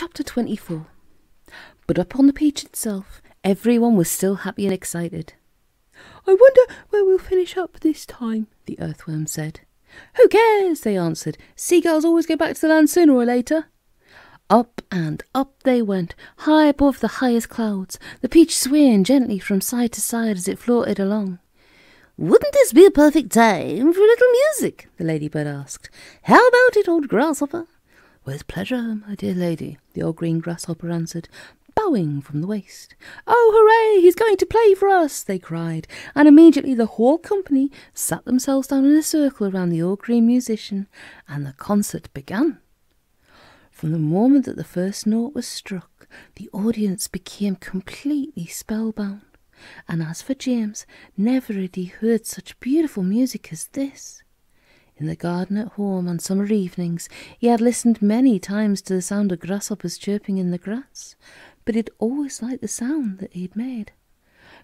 Chapter 24. But up on the beach itself, everyone was still happy and excited. "I wonder where we'll finish up this time," the earthworm said. "Who cares?" they answered. "Seagulls always go back to the land sooner or later." Up and up they went, high above the highest clouds, the peach swaying gently from side to side as it floated along. "Wouldn't this be a perfect time for a little music?" the ladybird asked. "How about it, old grasshopper?" "With pleasure, my dear lady," the old green grasshopper answered, bowing from the waist. "Oh, hooray! He's going to play for us!" they cried, and immediately the whole company sat themselves down in a circle around the old green musician, and the concert began. From the moment that the first note was struck, the audience became completely spellbound. And as for James, never had he heard such beautiful music as this. In the garden at home on summer evenings, he had listened many times to the sound of grasshoppers chirping in the grass, but he'd always liked the sound that he'd made.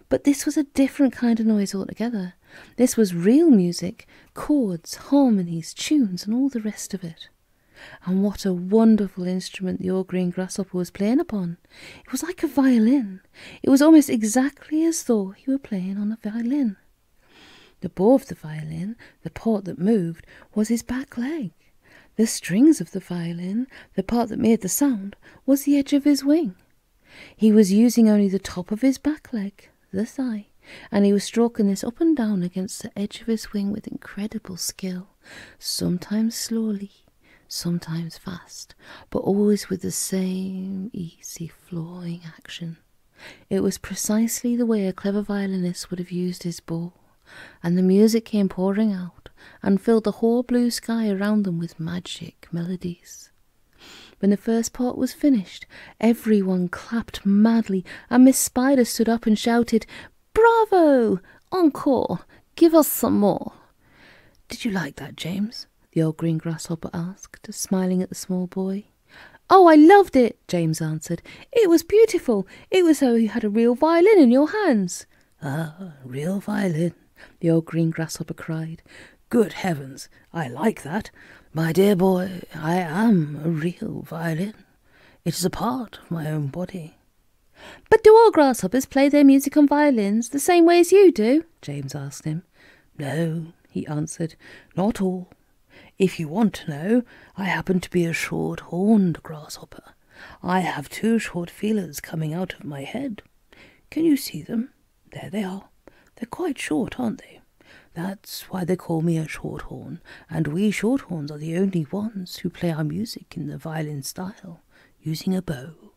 But this was a different kind of noise altogether. This was real music, chords, harmonies, tunes, and all the rest of it. And what a wonderful instrument the old green grasshopper was playing upon. It was like a violin. It was almost exactly as though he were playing on a violin. The bow of the violin, the part that moved, was his back leg. The strings of the violin, the part that made the sound, was the edge of his wing. He was using only the top of his back leg, the thigh, and he was stroking this up and down against the edge of his wing with incredible skill, sometimes slowly, sometimes fast, but always with the same easy flowing action. It was precisely the way a clever violinist would have used his bow, and the music came pouring out and filled the whole blue sky around them with magic melodies. When the first part was finished, everyone clapped madly, and Miss Spider stood up and shouted, "Bravo! Encore! Give us some more!" "Did you like that, James?" the old green grasshopper asked, smiling at the small boy. "Oh, I loved it," James answered. "It was beautiful. It was as though you had a real violin in your hands." "Ah, real violin," the old green grasshopper cried. "Good heavens, I like that. My dear boy, I am a real violin. It is a part of my own body." "But do all grasshoppers play their music on violins the same way as you do?" James asked him. "No," he answered, "not all. If you want to know, I happen to be a short-horned grasshopper. I have 2 short feelers coming out of my head. Can you see them? There they are. They're quite short, aren't they? That's why they call me a shorthorn, and we shorthorns are the only ones who play our music in the violin style, using a bow.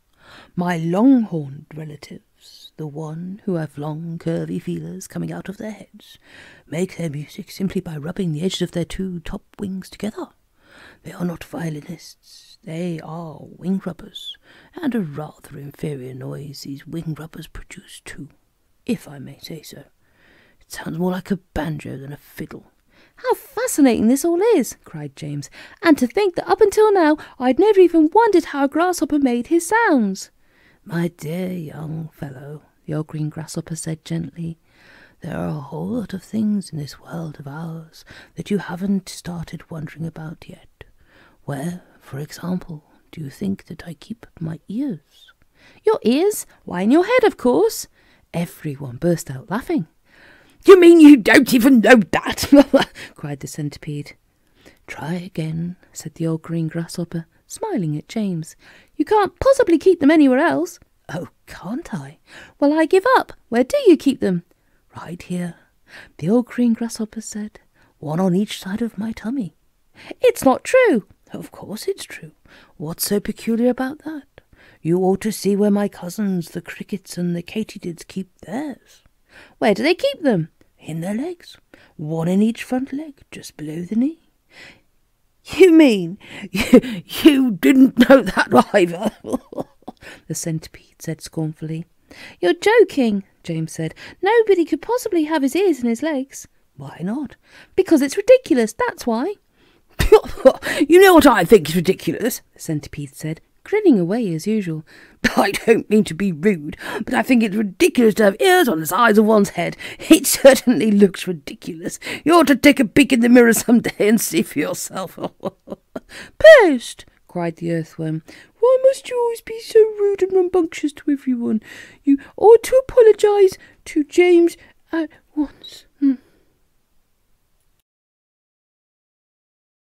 My long-horned relatives, the one who have long, curvy feelers coming out of their heads, make their music simply by rubbing the edges of their 2 top wings together. They are not violinists, they are wing rubbers, and a rather inferior noise these wing rubbers produce too, if I may say so. It sounds more like a banjo than a fiddle." "How fascinating this all is!" cried James. "And to think that up until now I'd never even wondered how a grasshopper made his sounds." "My dear young fellow," the old green grasshopper said gently, "there are a whole lot of things in this world of ours that you haven't started wondering about yet. Where, for example, do you think that I keep my ears?" "Your ears? Why, in your head, of course." Everyone burst out laughing. "You mean you don't even know that?" cried the centipede. "Try again," said the old green grasshopper, smiling at James. "You can't possibly keep them anywhere else." "Oh, can't I?" "Well, I give up. Where do you keep them?" "Right here," the old green grasshopper said. "One on each side of my tummy." "It's not true." "Of course it's true. What's so peculiar about that? You ought to see where my cousins, the crickets and the katydids, keep theirs." "Where do they keep them?" "In their legs. One in each front leg, just below the knee." "You mean you didn't know that either?" the centipede said scornfully. "You're joking," James said. "Nobody could possibly have his ears in his legs." "Why not?" "Because it's ridiculous, that's why." "You know what I think is ridiculous?" the centipede said, grinning away as usual. "I don't mean to be rude, but I think it's ridiculous to have ears on the sides of one's head. It certainly looks ridiculous. You ought to take a peek in the mirror some day and see for yourself." "Pest!" cried the earthworm. "Why must you always be so rude and rambunctious to everyone? You ought to apologise to James at once."